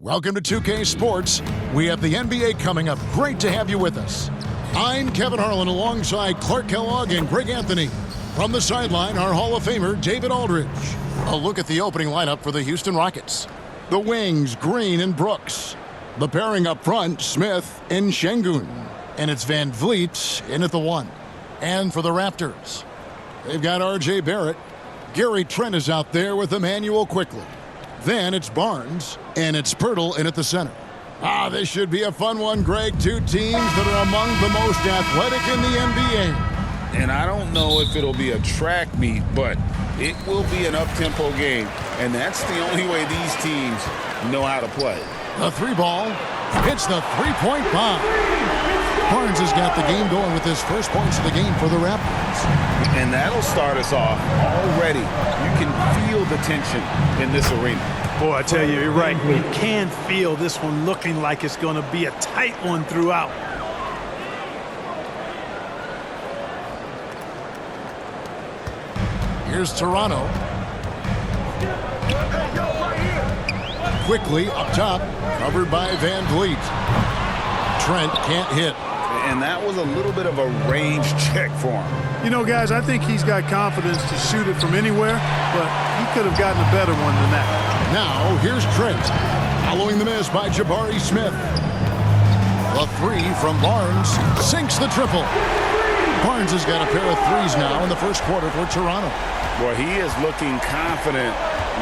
Welcome to 2K Sports. We have the NBA coming up. Great to have you with us. I'm Kevin Harlan alongside Clark Kellogg and Greg Anthony. From the sideline, our Hall of Famer, David Aldridge. A look at the opening lineup for the Houston Rockets. The wings, Green and Brooks. The pairing up front, Smith and Şengün. And it's Van Vliet in at the one. And for the Raptors, they've got R.J. Barrett. Gary Trent is out there with Emmanuel Quickly. Then it's Barnes, and it's Pirtle in at the center. This should be a fun one, Greg. Two teams that are among the most athletic in the NBA. And I don't know if it'll be a track meet, but it will be an up-tempo game. And that's the only way these teams know how to play. The three ball hits the three-point bomb. Barnes has got the game going with his first points of the game for the Raptors. And that'll start us off already. You can feel the tension in this arena. Boy, I tell you, you're right. You can feel this one looking like it's going to be a tight one throughout. Here's Toronto. Quickly up top, covered by Van Vliet. Trent can't hit. And that was a little bit of a range check for him. You know, guys, I think he's got confidence to shoot it from anywhere, but he could have gotten a better one than that. Now, here's Trent. Following the miss by Jabari Smith. A three from Barnes sinks the triple. Barnes has got a pair of threes now in the first quarter for Toronto. Boy, he is looking confident.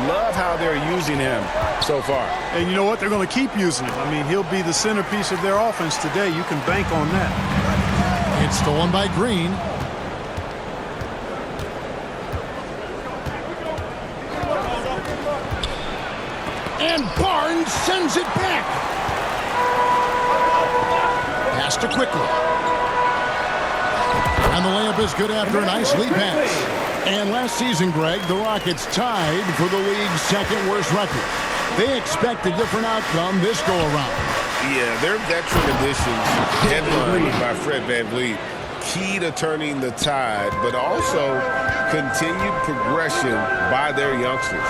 Love how they're using him so far. And you know what? They're going to keep using him. I mean, he'll be the centerpiece of their offense today. You can bank on that. It's stolen by Green. And Barnes sends it back. Pass to Quickly. And the layup is good after a nice lead pass. And last season, Greg, the Rockets tied for the league's second worst record. They expect a different outcome this go-around. Yeah, their veteran additions, headlined by Fred VanVleet, key to turning the tide, but also continued progression by their youngsters.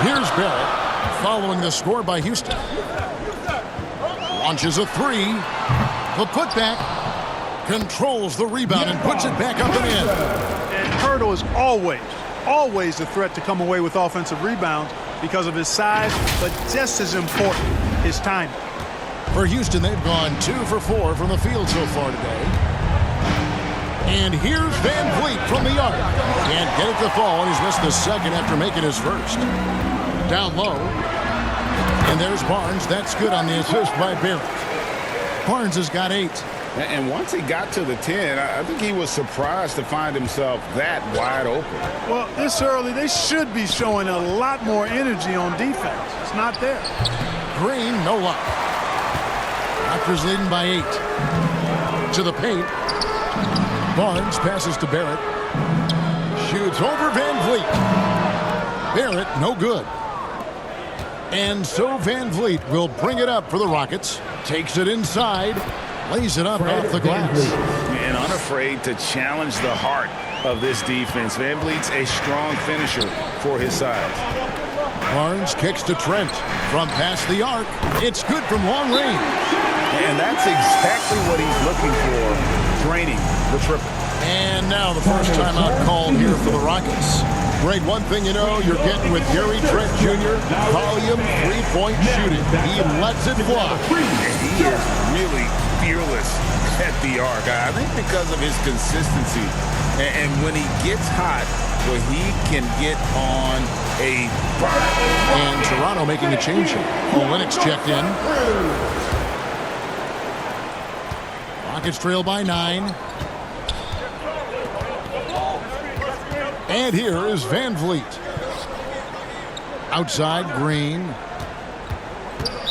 Here's Barrett, following the score by Houston. Launches a three. The putback. Controls the rebound and puts it back up and in. And Pirtle is always a threat to come away with offensive rebounds because of his size, but just as important, his timing. For Houston, they've gone 2 for 4 from the field so far today. And here's Van Vliet from the arc. Can't get it to fall, and he's missed the second after making his first. Down low. And there's Barnes. That's good on the assist by Barrett. Barnes has got 8. And once he got to the 10, I think he was surprised to find himself that wide open. Well, this early, they should be showing a lot more energy on defense. It's not there. Green, no luck. Raptors leading by 8. To the paint. Barnes passes to Barrett. Shoots over Van Vliet. Barrett, no good. And so Van Vliet will bring it up for the Rockets. Takes it inside. Lays it up off the glass. And unafraid to challenge the heart of this defense. Van Vliet's a strong finisher for his size. Barnes kicks to Trent. From past the arc. It's good from long range. And that's exactly what he's looking for, draining the triple. And now the first timeout called here for the Rockets. Greg, one thing you know, you're getting with Gary Trent Jr., volume three-point shooting. He lets it fly. And he is really fearless at the arc. I think because of his consistency. And when he gets hot, well, he can get on a fire. And Toronto making a change here. Olynyk checked in. Rockets trail by 9. And here is Van Vliet. Outside, Green.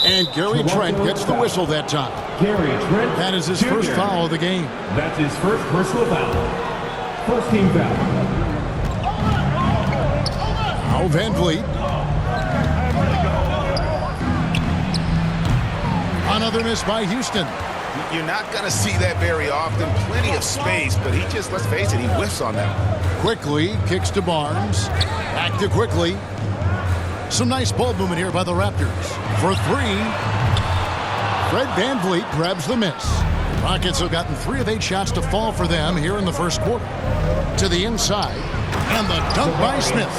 And Gary Trent gets the whistle that time. Gary Trent. That is his first foul of the game. That's his first personal foul. First team foul. Now Van Vliet. Another miss by Houston. You're not going to see that very often. Plenty of space, but he just, let's face it, he whiffs on that. Quickly kicks to Barnes. Back to Quickly. Some nice ball movement here by the Raptors. For three, Fred VanVleet grabs the miss. The Rockets have gotten 3 of 8 shots to fall for them here in the first quarter. To the inside, and the dunk by Smith.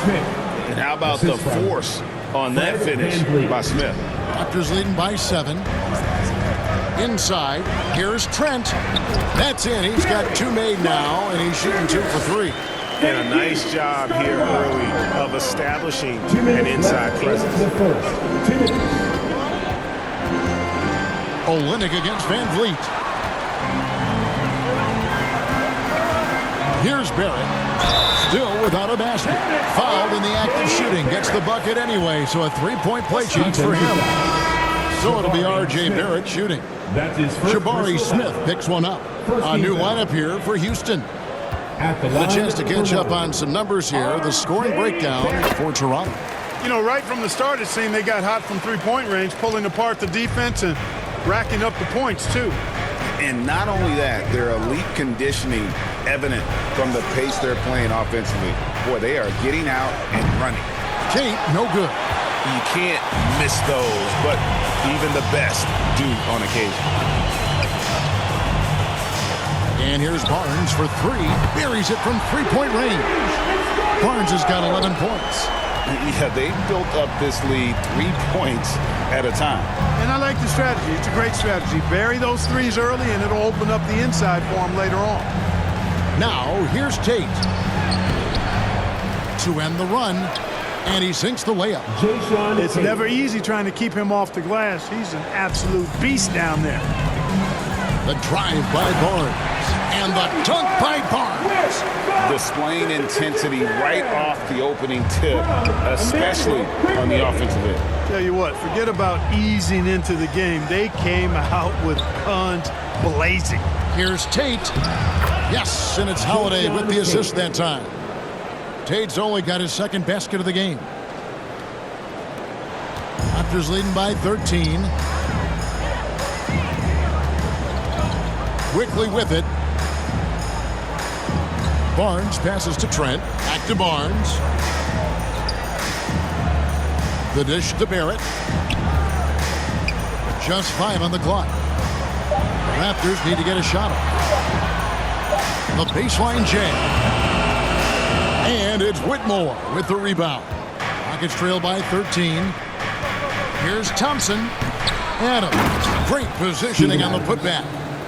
And how about the force on that finish by Smith? Raptors leading by 7. Inside, here's Trent. That's in. He's got 2 made now, and he's shooting 2 for 3. And a nice job here early of establishing an inside presence. Olynyk against VanVleet. Here's Barrett. Still without a basket. Fouled in the act of shooting. Gets the bucket anyway, so a 3-point play chance for him. So it'll be R.J. Barrett shooting. Jabari Smith picks one up. A new lineup here for Houston. And a chance to catch up on some numbers here. The scoring breakdown for Toronto. You know, right from the start, it seemed they got hot from three-point range, pulling apart the defense and racking up the points, too. And not only that, their elite conditioning evident from the pace they're playing offensively. Boy, they are getting out and running. Tate, no good. You can't miss those, but even the best do on occasion. And here's Barnes for 3. Buries it from 3-point range. Barnes has got 11 points. Yeah, they built up this lead 3 points at a time. And I like the strategy. It's a great strategy. Bury those threes early, and it'll open up the inside for him later on. Now, here's Tate. To end the run, and he sinks the layup. It's never easy trying to keep him off the glass. He's an absolute beast down there. The drive by Barnes. And the dunk by Barnes. Displaying intensity right off the opening tip, especially on the offensive end. Tell you what, forget about easing into the game. They came out with guns blazing. Here's Tate. Yes, and it's Holiday with the assist that time. Tate's only got his 2nd basket of the game. Raptors leading by 13. Quickly with it. Barnes passes to Trent. Back to Barnes. The dish to Barrett. Just 5 on the clock. The Raptors need to get a shot off. The baseline jam. And it's Whitmore with the rebound. Rockets trail by 13. Here's Thompson. Adams. Great positioning on the putback.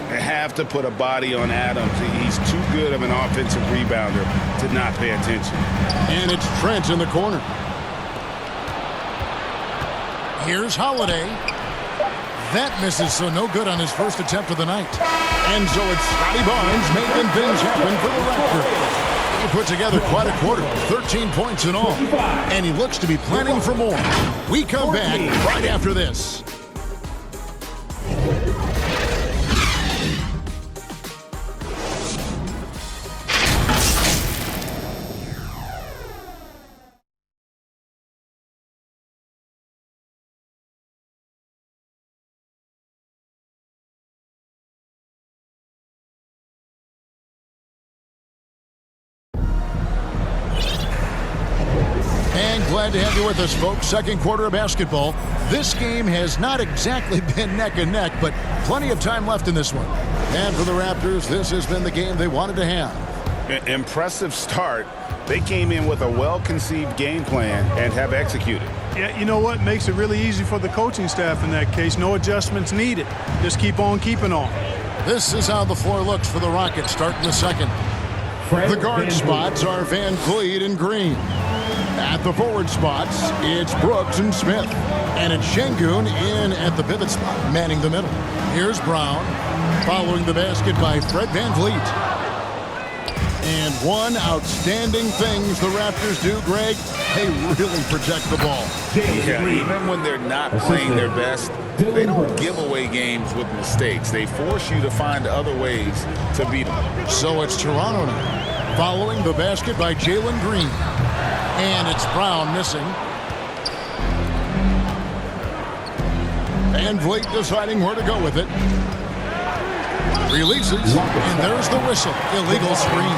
They have to put a body on Adams. He's too good of an offensive rebounder to not pay attention. And it's Trent in the corner. Here's Holiday. That misses, so no good on his first attempt of the night. And so it's Scotty Barnes making things happen for the Raptors. He put together quite a quarter, 13 points in all. And he looks to be planning for more. We come back right after this. And glad to have you with us, folks. Second quarter of basketball. This game has not exactly been neck and neck, but plenty of time left in this one. And for the Raptors, this has been the game they wanted to have. Impressive start. They came in with a well-conceived game plan and have executed. Yeah, you know what? Makes it really easy for the coaching staff in that case. No adjustments needed. Just keep on keeping on. This is how the floor looks for the Rockets starting the second. The guard spots are VanVleet and Green. At the forward spots, it's Brooks and Smith. And it's Şengün in at the pivot spot, manning the middle. Here's Brown, following the basket by Fred VanVleet. And one outstanding things the Raptors do, Greg, they really protect the ball. Yeah, even when they're not playing their best, they don't give away games with mistakes. They force you to find other ways to beat them. So it's Toronto now, following the basket by Jalen Green. And it's Brown missing. VanVleet deciding where to go with it. Releases, and there's the whistle. Illegal screen.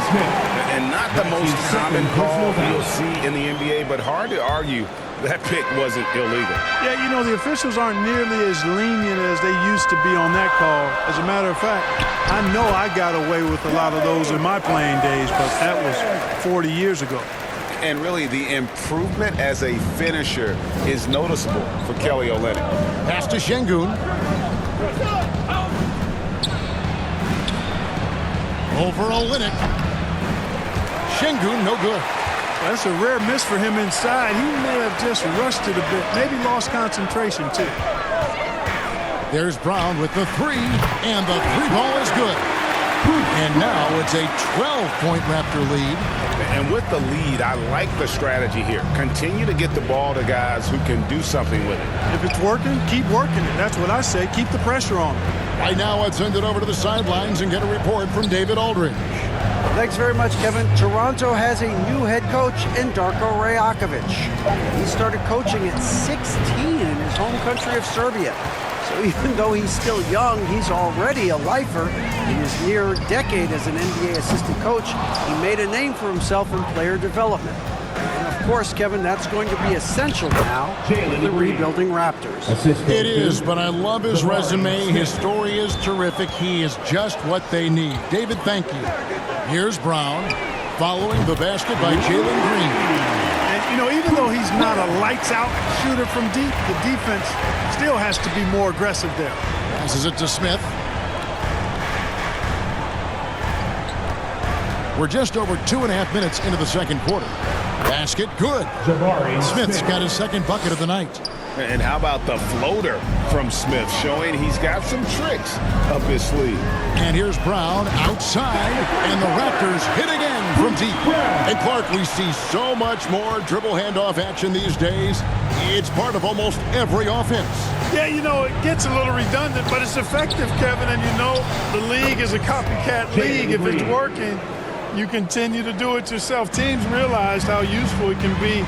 And not the most common call you'll see in the NBA, but hard to argue That pick wasn't illegal. Yeah, you know, the officials aren't nearly as lenient as they used to be on that call. As a matter of fact, I know I got away with a lot of those in my playing days, but that was 40 years ago. And really, the improvement as a finisher is noticeable for Kelly Olynyk. Pass to Şengün. Over Olynyk. Şengün, no good. That's a rare miss for him inside. He may have just rushed it a bit, maybe lost concentration too. There's Brown with the three, and the three ball is good. And now it's a 12-point Raptor lead. And with the lead, I like the strategy here. Continue to get the ball to guys who can do something with it. If it's working, keep working it. That's what I say. Keep the pressure on it. Right now, let's send it over to the sidelines and get a report from David Aldridge. Thanks very much, Kevin. Toronto has a new head coach in Darko Rajakovic. He started coaching at 16 in his home country of Serbia. So even though he's still young, he's already a lifer. In his near decade as an NBA assistant coach, he made a name for himself in player development. And of course, Kevin, that's going to be essential now for the rebuilding Raptors. It is, but I love his resume. His story is terrific. He is just what they need. David, thank you. Here's Brown, following the basket by Jalen Green. And, you know, even though he's not a lights-out shooter from deep, the defense still has to be more aggressive there. Passes it to Smith. We're just over 2.5 minutes into the second quarter. Basket, good. Smith's got his second bucket of the night. And how about the floater from Smith, showing he's got some tricks up his sleeve. And here's Brown outside, and the Raptors hit again from deep. And Clark, we see so much more dribble handoff action these days. It's part of almost every offense. Yeah, you know, it gets a little redundant, but it's effective, Kevin. And you know, the league is a copycat league. If it's working, you continue to do it yourself. Teams realize how useful it can be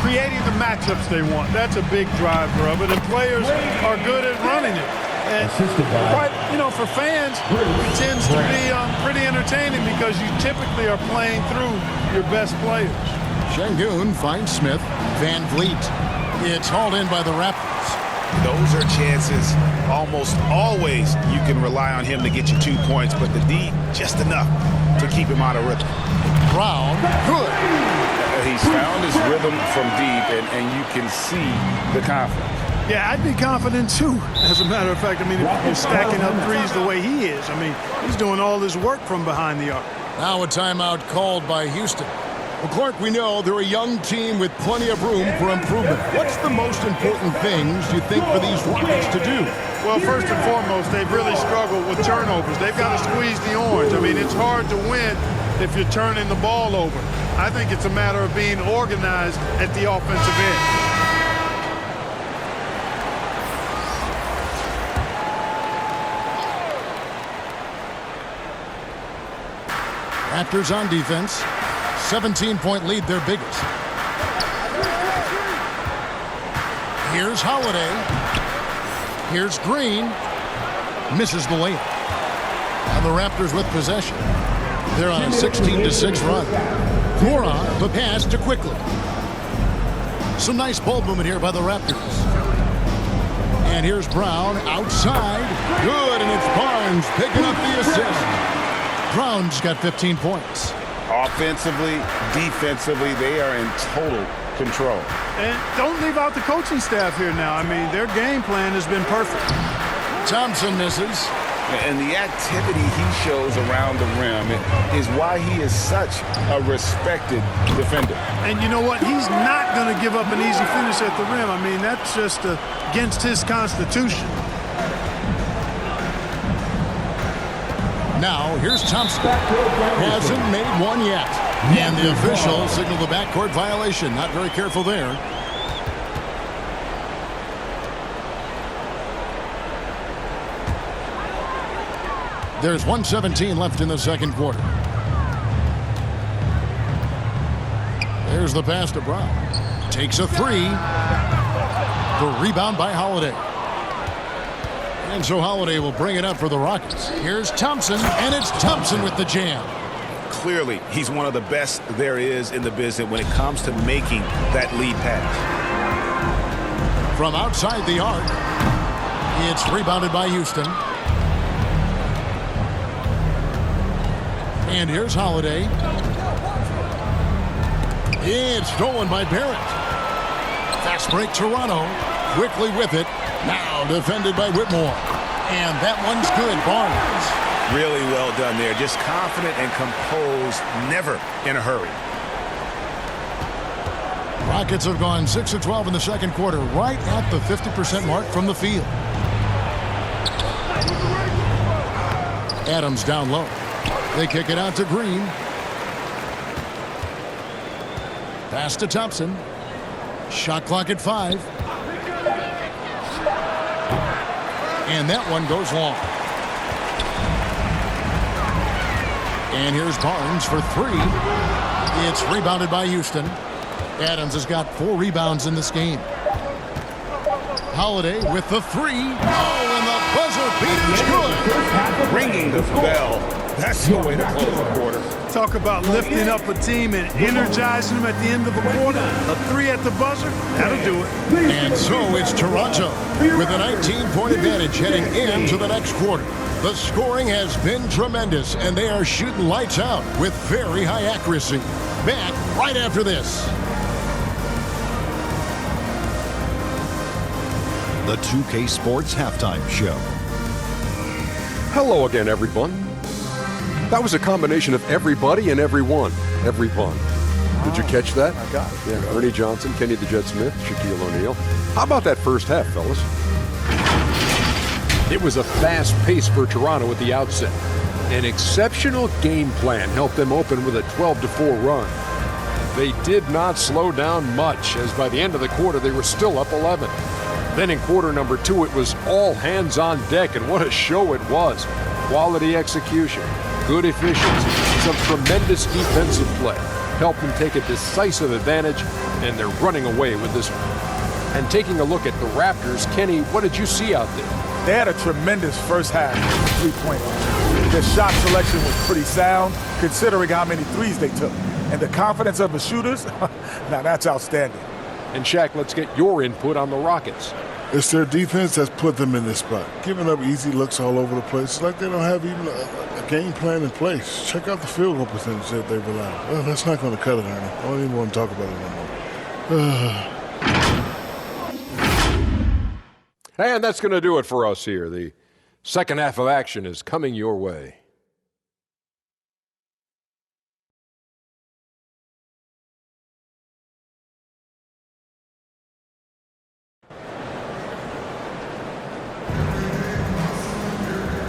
creating the matchups they want. That's a big driver of it, and players are good at running it. And quite, you know, for fans, it tends to be pretty entertaining because you typically are playing through your best players. Şengün finds Smith. Van Vliet. It's hauled in by the Raptors. Those are chances almost always you can rely on him to get you 2 points, but the D, just enough to keep him out of rhythm. Brown, good. He's found his rhythm from deep, and you can see the confidence. Yeah, I'd be confident too, as a matter of fact. I mean, if you're stacking up threes the way he is, I mean, he's doing all this work from behind the arc. Now a timeout called by Houston. Well, Clark, we know they're a young team with plenty of room for improvement. What's the most important things you think for these Rockets to do? Well, first and foremost, they've really struggled with turnovers. They've got to squeeze the orange. I mean, it's hard to win if you're turning the ball over. I think it's a matter of being organized at the offensive end. Raptors on defense. 17-point lead, their biggest. Here's Holiday. Here's Green. Misses the layup. And the Raptors with possession. They're on a 16-6 run. Goran, the pass to Quickly. Some nice ball movement here by the Raptors. And here's Brown outside. Good, and it's Barnes picking up the assist. Brown's got 15 points. Offensively, defensively, they are in total control. And don't leave out the coaching staff here now. I mean, their game plan has been perfect. Thompson misses. And the activity he shows around the rim is why he is such a respected defender. And you know what? He's not going to give up an easy finish at the rim. I mean, that's just against his constitution. Now, here's Thompson. Hasn't made one yet. And the official signaled the backcourt violation. Not very careful there. There's 1:17 left in the second quarter. There's the pass to Brown. Takes a three. The rebound by Holiday. And so Holiday will bring it up for the Rockets. Here's Thompson, and it's Thompson with the jam. Clearly, he's one of the best there is in the business when it comes to making that lead pass. from outside the arc. It's rebounded by Houston. And here's Holiday. It's stolen by Barrett. Fast break Toronto. Quickly with it. Now defended by Whitmore. And that one's good. Barnes. Really well done there. Just confident and composed. Never in a hurry. Rockets have gone 6 of 12 in the second quarter, right at the 50% mark from the field. Adams down low. They kick it out to Green. Pass to Thompson. Shot clock at 5. And that one goes long. And here's Barnes for 3. It's rebounded by Houston. Adams has got 4 rebounds in this game. Holiday with the 3. Oh, and the buzzer beater's good. Ringing the bell. That's the way to close the quarter. Talk about lifting up a team and energizing them at the end of a quarter. A 3 at the buzzer, that'll do it. And so it's Toronto with a 19-point advantage heading into the next quarter. The scoring has been tremendous, and they are shooting lights out with very high accuracy. Back right after this. The 2K Sports Halftime Show. Hello again, everyone. That was a combination of everybody and everyone. Everyone. Did you catch that? I got it. Yeah, Ernie Johnson, Kenny the Jet Smith, Shaquille O'Neal. How about that first half, fellas? It was a fast pace for Toronto at the outset. An exceptional game plan helped them open with a 12-4 run. They did not slow down much, as by the end of the quarter they were still up 11. Then in quarter number 2, it was all hands on deck, and what a show it was. Quality execution, good efficiency, some tremendous defensive play helped them take a decisive advantage, and they're running away with this one. And taking a look at the Raptors, Kenny, what did you see out there? They had a tremendous first half three-point line. Their shot selection was pretty sound, considering how many threes they took. And the confidence of the shooters, now that's outstanding. And Shaq, let's get your input on the Rockets. It's their defense that's put them in this spot. Giving up easy looks all over the place. It's like they don't have even a game plan in place. Check out the field goal percentage that they rely on. Well, that's not going to cut it, Ernie. I don't even want to talk about it anymore. And that's going to do it for us here. The second half of action is coming your way.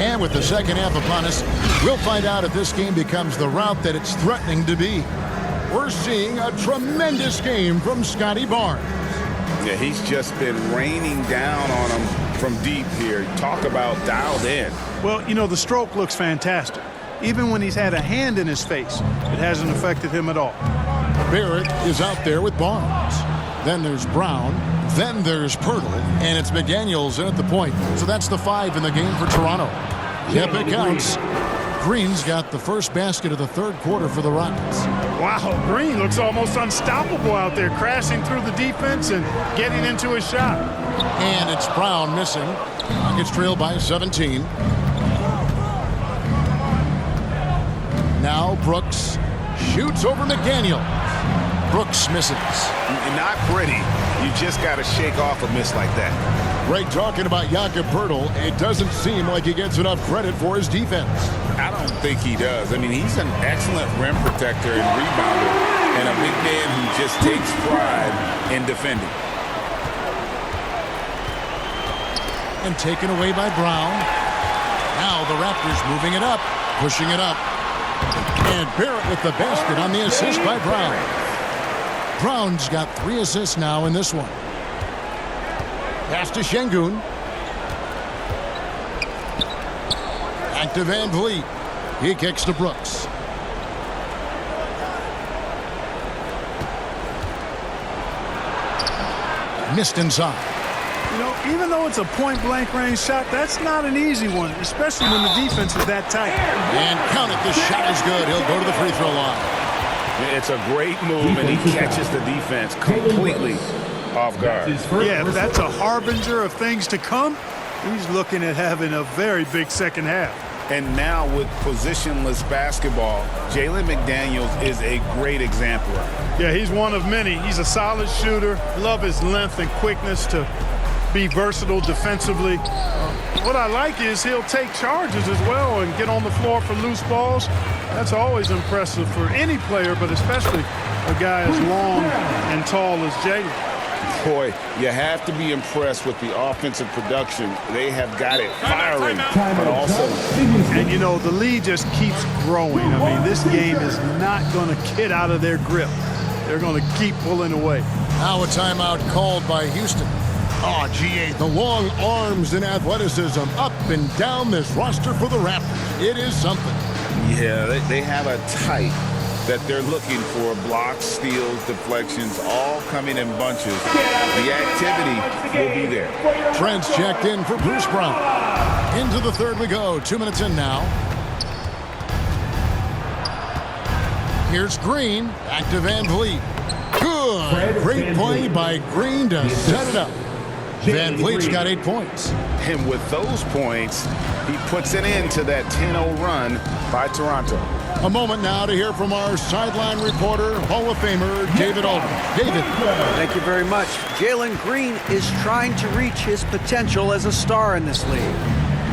And with the second half upon us, we'll find out if this game becomes the route that it's threatening to be. We're seeing a tremendous game from Scotty Barnes. Yeah, he's just been raining down on him from deep here. Talk about dialed in. Well, you know, the stroke looks fantastic. Even when he's had a hand in his face, it hasn't affected him at all. Barrett is out there with Barnes. Then there's Brown. Then there's Pirtle. And it's McDaniels in at the point. So that's the 5 in the game for Toronto. Yep, it counts. Green's got the first basket of the third quarter for the Rockets. Wow, Green looks almost unstoppable out there, crashing through the defense and getting into his shot. And it's Brown missing. Rockets trail by 17. Now Brooks shoots over McDaniel. Brooks misses. Not pretty. You just got to shake off a miss like that. Right, talking about Jakob Poeltl, it doesn't seem like he gets enough credit for his defense. I don't think he does. I mean, he's an excellent rim protector and rebounder, and a big man who just takes pride in defending. And taken away by Brown. Now the Raptors moving it up, pushing it up. And Barrett with the basket on the assist by Brown. Brown's got 3 assists now in this one. Pass to Şengün. Back to Van Vliet. He kicks to Brooks. Missed inside. You know, even though it's a point-blank range shot, that's not an easy one, especially when the defense is that tight. And count it, the shot is good. He'll go to the free throw line. It's a great move, and he catches the defense completely off guard. Yeah, if that's a harbinger of things to come, he's looking at having a very big second half. And now with positionless basketball, Jalen McDaniels is a great example of it. Yeah, he's one of many. He's a solid shooter. Love his length and quickness to be versatile defensively. What I like is he'll take charges as well and get on the floor for loose balls. That's always impressive for any player, but especially a guy as long and tall as Jalen. Boy, you have to be impressed with the offensive production. They have got it firing, but also... And, you know, the lead just keeps growing. I mean, this game is not going to get out of their grip. They're going to keep pulling away. Now a timeout called by Houston. Oh, GA, the long arms and athleticism up and down this roster for the Raptors. It is something. Yeah, they have a type that they're looking for. Blocks, steals, deflections, all coming in bunches. The activity will be there. Trent's checked in for Bruce Brown. Into the third we go. 2 minutes in now. Here's Green. Back to Van Vliet. Good. Great play by Green to set it up. Van Vliet's got 8 points. And with those points, he puts an end to that 10-0 run by Toronto. A moment now to hear from our sideline reporter, Hall of Famer David Aldridge. David. Thank you very much. Jalen Green is trying to reach his potential as a star in this league.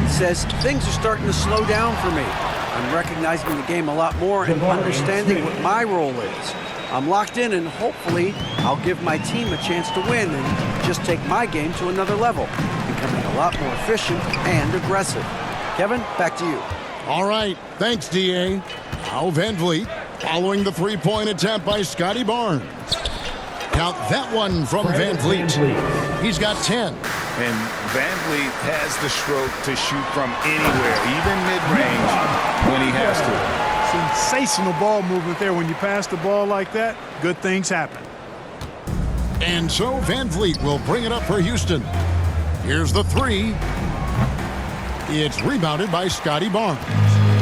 He says things are starting to slow down for me. I'm recognizing the game a lot more and understanding what my role is. I'm locked in, and hopefully I'll give my team a chance to win and just take my game to another level, becoming a lot more efficient and aggressive. Kevin, back to you. All right. Thanks, D.A. Now Van Vliet following the three-point attempt by Scotty Barnes. Count that one from Van Vliet. He's got 10. And Van Vliet has the stroke to shoot from anywhere, even mid-range, when he has to. Sensational ball movement there. When you pass the ball like that, good things happen. And so Van Vliet will bring it up for Houston. Here's the three. It's rebounded by Scotty Barnes.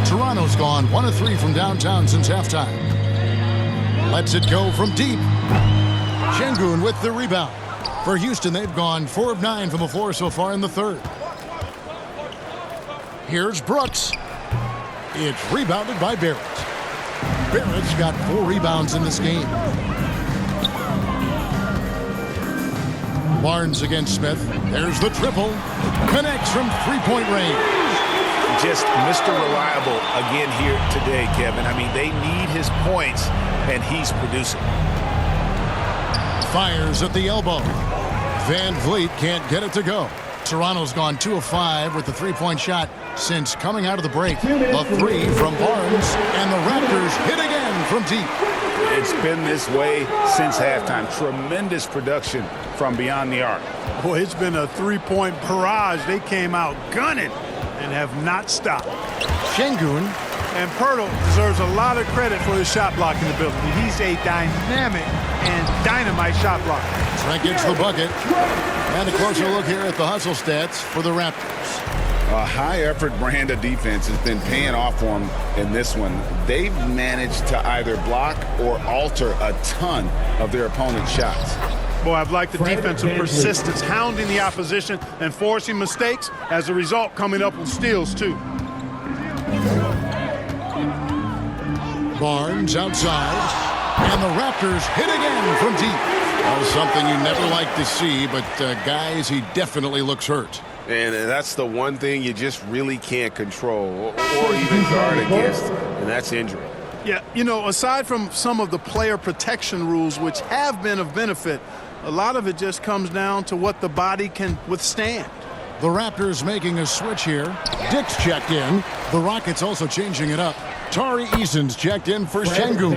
Toronto's gone 1 of 3 from downtown since halftime. Lets it go from deep. Şengün with the rebound. For Houston, they've gone 4 of 9 from the floor so far in the third. Here's Brooks. It's rebounded by Barrett. Barrett's got 4 rebounds in this game. Barnes against Smith. There's the triple. Connects from three-point range. Just Mr. Reliable again here today, Kevin. I mean, they need his points, and he's producing. Fires at the elbow. Van Vliet can't get it to go. Toronto's gone 2 of 5 with the three-point shot since coming out of the break. The three from Barnes, and the Raptors hit again from deep. It's been this way since halftime. Tremendous production from beyond the arc. Boy, it's been a three-point barrage. They came out gunning and have not stopped. Şengün. And Pirtle deserves a lot of credit for his shot blocking ability. He's a dynamic and dynamite shot blocker. Trent gets the bucket. And a closer look here at the hustle stats for the Raptors. A high-effort brand of defense has been paying off for them in this one. They've managed to either block or alter a ton of their opponent's shots. Boy, I've liked the defensive persistence, hounding the opposition and forcing mistakes. As a result, coming up with steals, too. Barnes outside. And the Raptors hit again from deep. Well, something you never like to see, but guys, he definitely looks hurt. And that's the one thing you just really can't control or even guard against, and that's injury. Yeah, you know, aside from some of the player protection rules, which have been of benefit, a lot of it just comes down to what the body can withstand. The Raptors making a switch here. Dick's checked in. The Rockets also changing it up. Tari Eason's checked in for Şengün.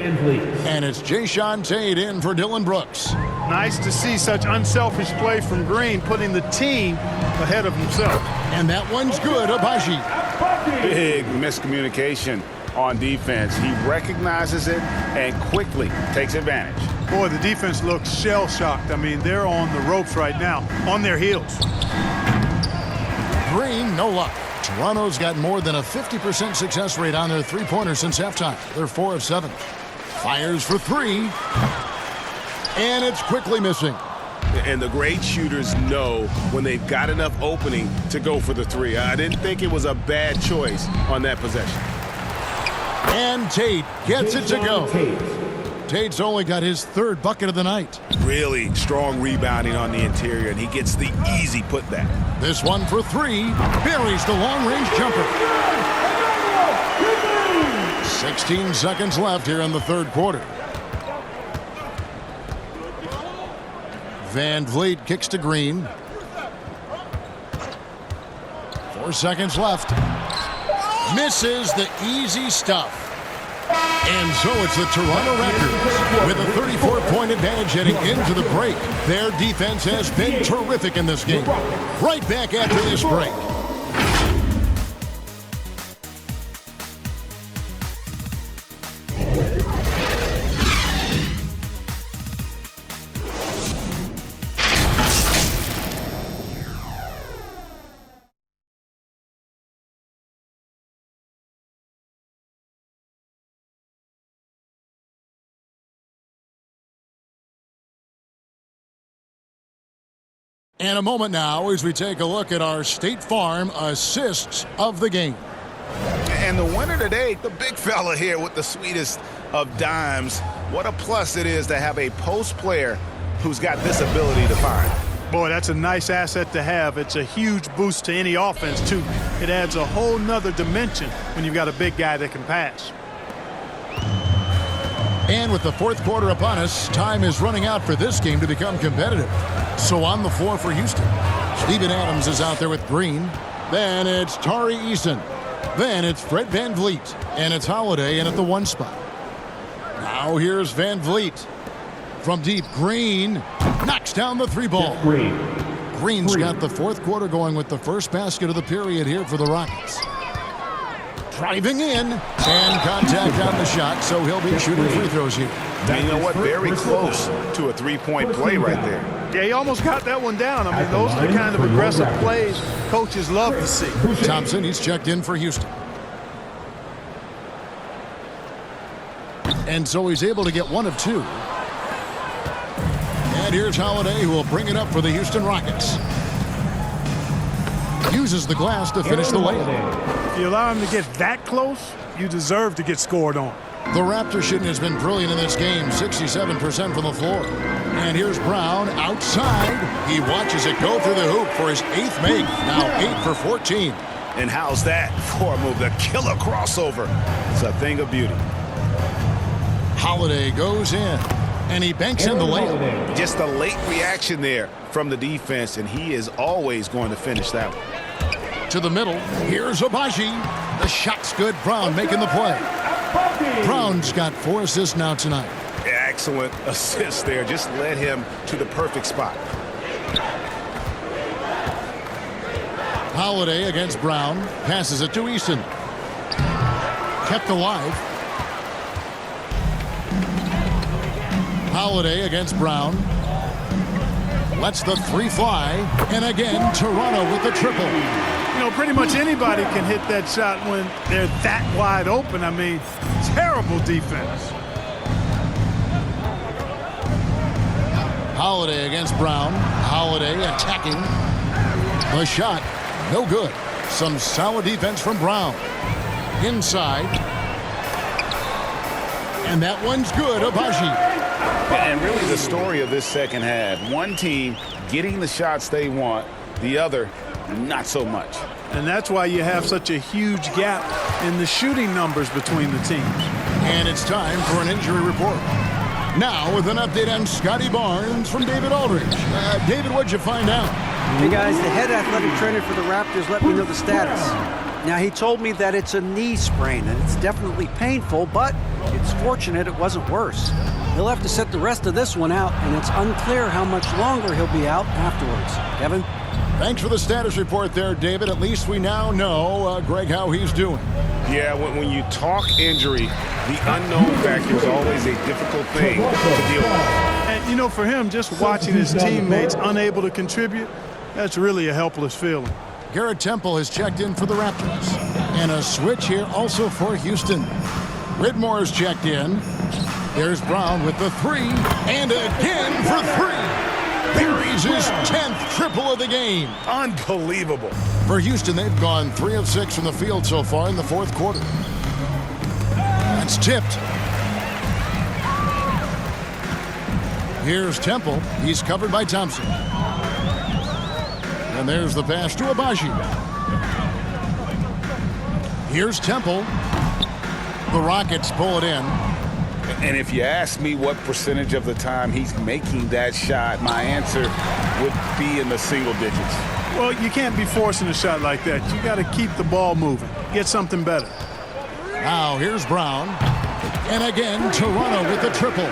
And it's Jayshawn Tate in for Dylan Brooks. Nice to see such unselfish play from Green, putting the team ahead of himself. And that one's good, Abaji. Big miscommunication on defense. He recognizes it and quickly takes advantage. Boy, the defense looks shell-shocked. I mean, they're on the ropes right now, on their heels. Green, no luck. Toronto's got more than a 50% success rate on their three-pointers since halftime. They're 4 of 7. Fires for 3. And it's quickly missing. And the great shooters know when they've got enough opening to go for the three. I didn't think it was a bad choice on that possession. And Tate gets it to go. Tate's only got his third bucket of the night. Really strong rebounding on the interior, and he gets the easy putback. This one for three. Buries the long-range jumper. 16 seconds left here in the third quarter. Van Vliet kicks to Green. 4 seconds left. Misses the easy stuff. And so it's the Toronto Raptors with a 34-point advantage heading into the break. Their defense has been terrific in this game. Right back after this break. And a moment now as we take a look at our State Farm assists of the game. And the winner today, the big fella here with the sweetest of dimes. What a plus it is to have a post player who's got this ability to find. Boy, that's a nice asset to have. It's a huge boost to any offense, too. It adds a whole nother dimension when you've got a big guy that can pass. And with the fourth quarter upon us, time is running out for this game to become competitive. So on the floor for Houston, Steven Adams is out there with Green. Then it's Tari Eason. Then it's Fred Van Vliet. And it's Holiday in at the one spot. Now here's Van Vliet. From deep, Green knocks down the three ball. Green's got the fourth quarter going with the first basket of the period here for the Rockets. Driving in, and contact on the shot, so he'll be shooting free throws here. You know what? Very close to a three-point play right there. Yeah, he almost got that one down. I mean, those are the kind of aggressive plays coaches love to see. Thompson, he's checked in for Houston. And so he's able to get one of two. And here's Holiday, who will bring it up for the Houston Rockets. Uses the glass to finish the layup. If you allow him to get that close, you deserve to get scored on. The Raptor shooting has been brilliant in this game, 67% from the floor. And here's Brown outside. He watches it go through the hoop for his eighth make. Now 8 for 14. And how's that for a move? The killer crossover. It's a thing of beauty. Holiday goes in, and he banks in the layup. Just a late reaction there from the defense, and he is always going to finish that one. To the middle, here's Obaji. The shot's good. Brown making the play. Brown's got 4 assists now tonight. Excellent assist there. Just led him to the perfect spot. Holiday against Brown. Passes it to Eason. Kept alive. Holiday against Brown. Lets the three fly. And again, Toronto with the triple. You know, pretty much anybody can hit that shot when they're that wide open. I mean, terrible defense. Holiday against Brown. Holiday attacking. The shot, no good. Some solid defense from Brown. Inside. And that one's good, Obaji. And really the story of this second half. One team getting the shots they want, the other not so much. And that's why you have such a huge gap in the shooting numbers between the teams. And it's time for an injury report. Now with an update on Scotty Barnes from David Aldridge. David, what'd you find out? Hey guys, the head athletic trainer for the Raptors let me know the status. Now he told me that it's a knee sprain and it's definitely painful, but it's fortunate it wasn't worse. He'll have to sit the rest of this one out, and it's unclear how much longer he'll be out afterwards. Kevin? Thanks for the status report there, David. At least we now know, Greg, how he's doing. Yeah, when you talk injury, the unknown factor is always a difficult thing to deal with. And, you know, for him, just watching his teammates unable to contribute, that's really a helpless feeling. Garrett Temple has checked in for the Raptors. And a switch here also for Houston. Whitmore's checked in. There's Brown with the three, and again for three. buries his 10th triple of the game. Unbelievable. For Houston, they've gone 3 of 6 from the field so far in the fourth quarter. That's tipped. Here's Temple. He's covered by Thompson. And there's the pass to Abaji. Here's Temple. The Rockets pull it in. And if you ask me what percentage of the time he's making that shot, my answer would be in the single digits. Well, you can't be forcing a shot like that. You got to keep the ball moving. Get something better. Now here's Brown. And again, Toronto with the triple.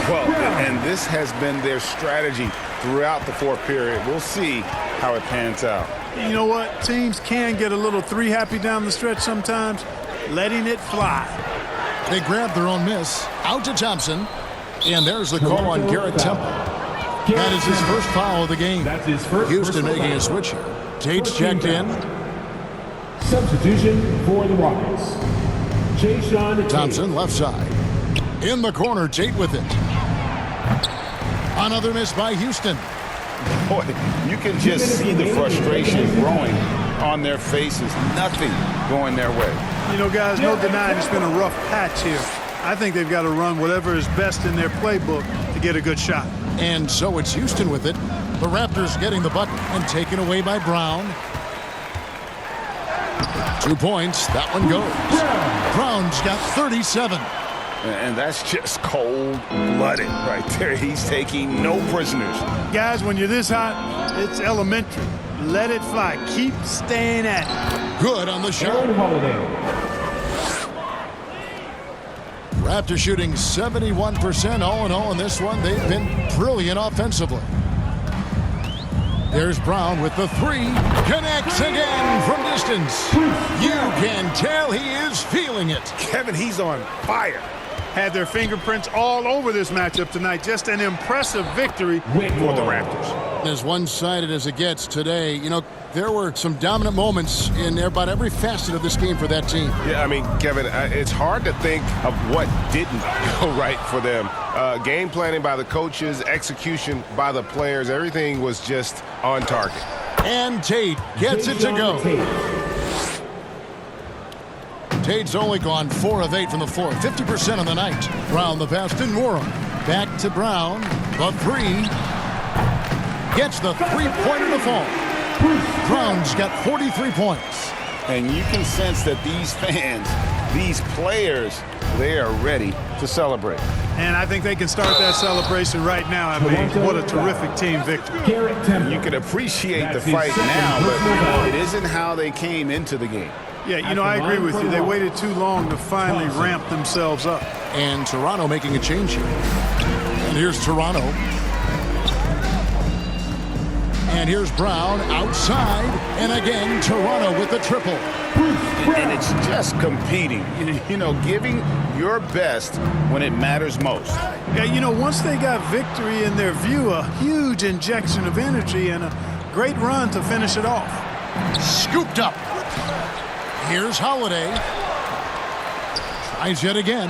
Well, and this has been their strategy throughout the fourth period. We'll see how it pans out. You know what? Teams can get a little three happy down the stretch sometimes. Letting it fly. They grab their own miss. Out to Thompson. And there's the call on Garrett Temple. That is his first foul of the game. That's his first. Houston making a switch here. Tate's checked in. Substitution for the Rockets. Thompson left side. In the corner, Tate with it. Another miss by Houston. Boy, you can just see the frustration growing on their faces. Nothing going their way. You know, guys, no denying it's been a rough patch here. I think they've got to run whatever is best in their playbook to get a good shot. And so it's Houston with it. The Raptors getting the bucket and taken away by Brown. 2 points. That one goes. Brown's got 37. And that's just cold-blooded right there. He's taking no prisoners. Guys, when you're this hot, it's elementary. Let it fly. Keep staying at it. Good on the shot. Raptors shooting 71% all in all in this one. They've been brilliant offensively. There's Brown with the three. Connects again from distance. You can tell he is feeling it. Kevin, he's on fire. Had their fingerprints all over this matchup tonight. Just an impressive victory for the Raptors. As one-sided as it gets today, you know, there were some dominant moments in about every facet of this game for that team. Yeah, I mean, Kevin, it's hard to think of what didn't go right for them. Game planning by the coaches, execution by the players, everything was just on target. And Tate gets it to go. Tate's only gone 4 of 8 from the floor, 50% on the night. Brown the pass to Moore. Back to Brown. The three. Gets the three-pointer to fall. Brown's got 43 points. And you can sense that these fans, these players, they are ready to celebrate. And I think they can start that celebration right now. I mean, what a terrific team victory. You can appreciate the fight now, but it isn't how they came into the game. Yeah, you know, I agree with you. They waited too long to finally ramp themselves up. And Toronto making a change here. And here's Toronto. And here's Brown outside. And again, Toronto with the triple. And it's just competing, you know, giving your best when it matters most. Yeah, you know, once they got victory in their view, a huge injection of energy and a great run to finish it off. Scooped up. Here's Holiday. Tries yet again.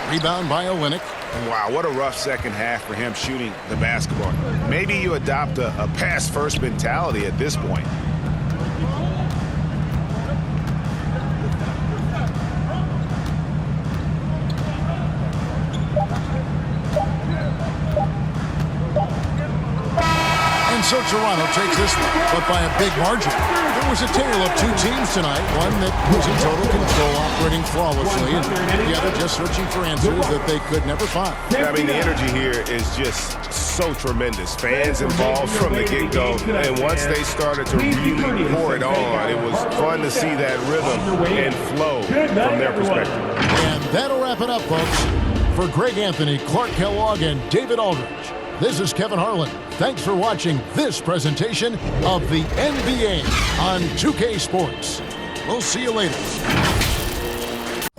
Rebound by Olynyk. Wow, what a rough second half for him shooting the basketball. Maybe you adopt a pass-first mentality at this point. And so Toronto takes this one, but by a big margin. It was a tale of two teams tonight, one that was in total control, operating flawlessly, and the other just searching for answers that they could never find. I mean, the energy here is just so tremendous. Fans involved from the get-go, and once they started to really pour it on, it was fun to see that rhythm and flow from their perspective. And that'll wrap it up, folks. For Greg Anthony, Clark Kellogg, and David Aldridge, this is Kevin Harlan. Thanks for watching this presentation of the NBA on 2K Sports. We'll see you later.